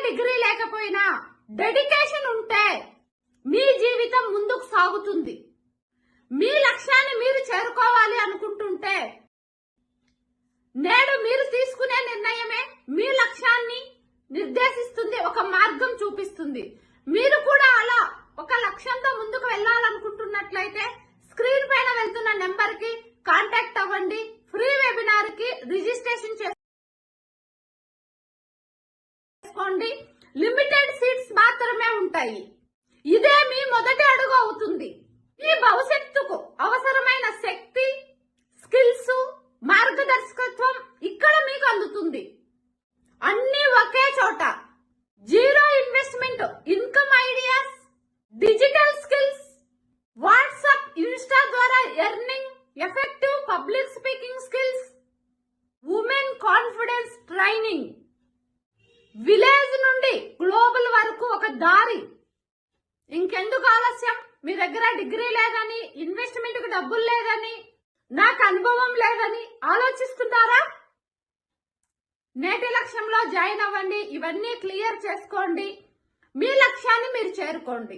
Degree లేకపోయినా dedication ఉంటే మీ జీవితం ముందుకు సాగుతుంది. మీ లక్ష్యాన్ని మీరు చేరుకోవాలి అనుకుంటుంటే నేడు మీరు తీసుకునే నిర్ణయమే మీ లక్ష్యాన్ని నిర్దేశిస్తుంది, ఒక మార్గం చూపిస్తుంది. మీరు కూడా అలా ఒక లక్ష్యంతో ముందుకు వెళ్ళాలనుకుంటున్నట్లయితే స్క్రీన్ పైన వెళ్తున్న నెంబర్ కి కాంటాక్ట్ అవ్వండి. ఫ్రీ వెబినార్ కి రిజిస్ట్రేషన్ చేసుకోండి. లిమిటెడ్ సీట్స్ మాత్రమే ఉంటాయి. ఇదే మీ మొదటి అడుగు అవుతుంది. ఈ భవిష్యత్తుకు అవసరమైన శక్తి, స్కిల్స్, మార్గదర్శకత్వం ఇక్కడ మీకు అందుతుంది. అన్ని ఒకే చోట. Zero investment income ideas, digital skills, WhatsApp, Insta ద్వారా earning, effective public speaking skills, women confidence training, village నుండి గ్లోబల్ వరకు ఒక దారి. ఇంకెందుకు ఆలస్యం? మీ దగ్గర డిగ్రీ లేదని, ఇన్వెస్ట్మెంట్ కు డబ్బులు లేదని, నాకు అనుభవం లేదని ఆలోచిస్తున్నారా? నేటి లక్ష్యంలో జాయిన్ అవ్వండి. ఇవన్నీ క్లియర్ చేసుకోండి. మీ లక్ష్యాన్ని మీరు చేరుకోండి.